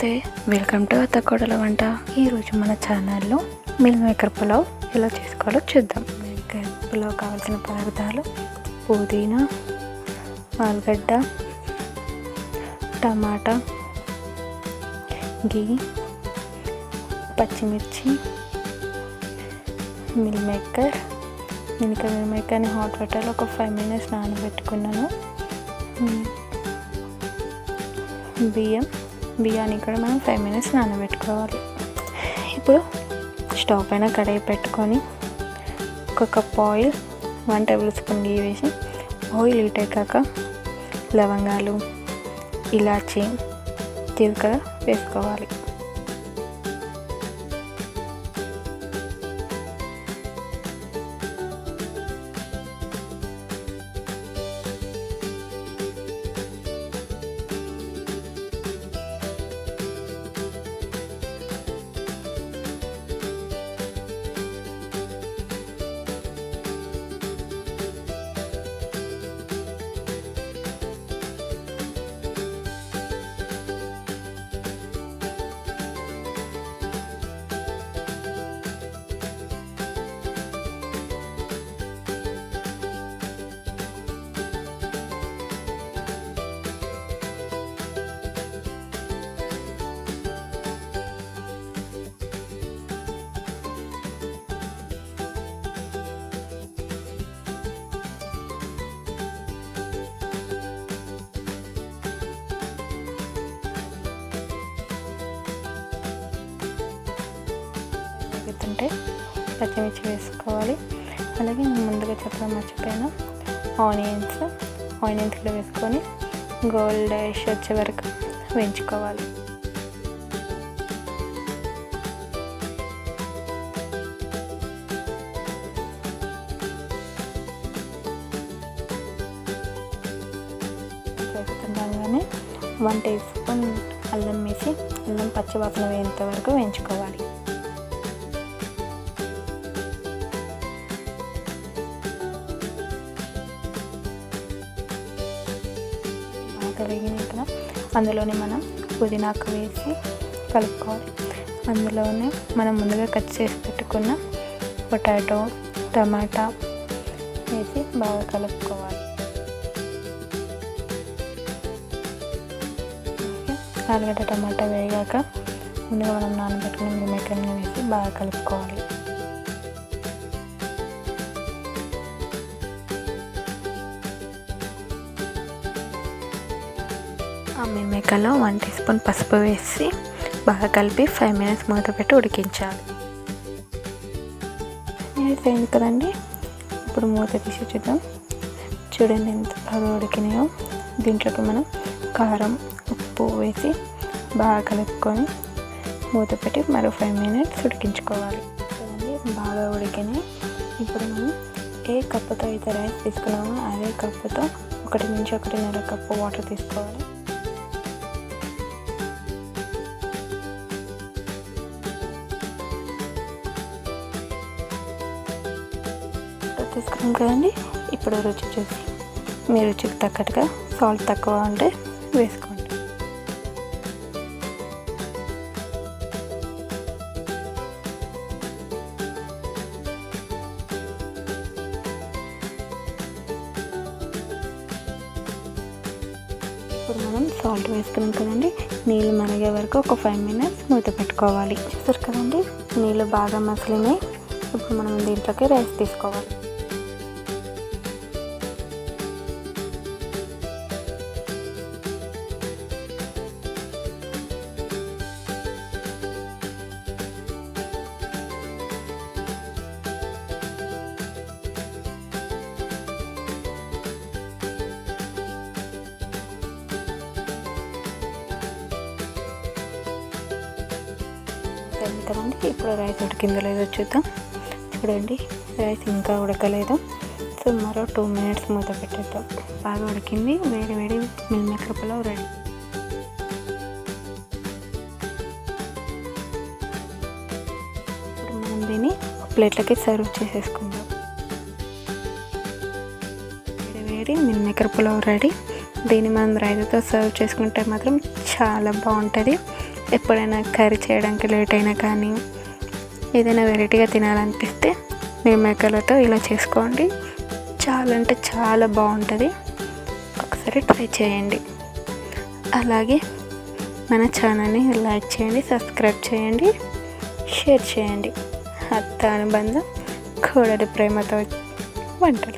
నమస్తే, welcome to అత్త కోడల వంట. ఈరోజు మన ఛానల్లో మిల్ మేకర్ పులావ్ ఎలా చేసుకోవాలో చూద్దాం. మేకర్ పులావ్ కావాల్సిన పదార్థాలు: పుదీనా, ఆలుగడ్డ, టమాటా, గీ, పచ్చిమిర్చి, మిల్ మేకర్. నేను ఇక్కడ మిల్ మేకర్ని హాట్ వాటర్లో ఒక 5 minutes నానబెట్టుకున్నాను. బియ్యాన్ని కూడా మనం 5 minutes నానబెట్టుకోవాలి. ఇప్పుడు స్టవ్ పైన కడాయి పెట్టుకొని ఒక కప్ ఆయిల్, 1 tablespoon గీ వేసి ఆయిల్ హీట్ అయ్యాక లవంగాలు, ఇలాచి, జీలకర్ర వేసుకోవాలి. అంటే పచ్చిమిర్చి వేసుకోవాలి. అలాగే నేను ముందుగా చెప్పడం మర్చిపోయిన ఆనియన్స్ కూడా వేసుకొని గోల్డిష్ వచ్చే వరకు వేయించుకోవాలి. వేస్తుండగానే 1 teaspoon అల్లం వేసి అల్లం పచ్చివాసన వేయేంత వరకు వేయించుకోవాలి. వేగినాక అందులోనే మనం పుదీనాకు వేసి కలుపుకోవాలి. అందులోనే మనం ముందుగా కట్ చేసి పెట్టుకున్న పొటాటో, టమాటా వేసి బాగా కలుపుకోవాలి. ఆలుగడ్డ, టమాటా వేగాక ముందుగా మనం నానబెట్టుకున్న మిల్ మేకర్ని వేసి బాగా కలుపుకోవాలి. ఆ మిల్ మేకర్లో 1 teaspoon పసుపు వేసి బాగా కలిపి 5 minutes మూత పెట్టి ఉడికించాలి. అయింది కదండి. ఇప్పుడు మూత తీసి చూద్దాం. చూడండి ఎంత బాగా ఉడికినాయో. దీంట్లోకి మనం కారం, ఉప్పు వేసి బాగా కలుపుకొని మూత పెట్టి మరో 5 minutes ఉడికించుకోవాలి. చూడండి బాగా ఉడికినాయి. ఇప్పుడు మనం ఏ కప్పుతో అయితే రైస్ తీసుకున్నామో అదే కప్పుతో 1 నుంచి 1.5 కప్పు వాటర్ తీసుకోవాలి. తీసుకున్నాం కదండి. ఇప్పుడు రుచి చూసి మీ రుచికి తగ్గట్టుగా సాల్ట్ తక్కువ ఉంటే వేసుకోండి. ఇప్పుడు మనం సాల్ట్ వేసుకున్నాం కదండి. నీళ్ళు మరిగే వరకు ఒక 5 minutes మూత పెట్టుకోవాలి. చూసారు కదండి, నీళ్ళు బాగా మసిలినాయి. ఇప్పుడు మనం దీంట్లోకి రైస్ తీసుకోవాలి. కదండి, ఇప్పుడు రైస్ ఉడికిందో లేదో చూద్దాం. చూడండి, రైస్ ఇంకా ఉడకలేదు. సో మరో 2 minutes మూత పెట్టేద్దాం. బాగా ఉడికింది. వేడి వేడి మిల్ మేకర్ పులావ్ రెడీ. ఇప్పుడు మనం దీన్ని ప్లేట్లకి సర్వ్ చేసేసుకుందాం. వేడి వేడి మిల్ మేకర్ పులావ్ రెడీ. దీన్ని మనం రైతాతో సర్వ్ చేసుకుంటే మాత్రం చాలా బాగుంటుంది. ఎప్పుడైనా కర్రీ చేయడానికి లేట్ అయినా కానీ ఏదైనా వెరైటీగా తినాలనిపిస్తే మేకలతో ఇలా చేసుకోండి. చాలా అంటే చాలా బాగుంటుంది. ఒకసారి ట్రై చేయండి. అలాగే మన ఛానల్ని లైక్ చేయండి, సబ్స్క్రైబ్ చేయండి, షేర్ చేయండి. అత్త అనుబంధం కోడలి ప్రేమతో వంటలు.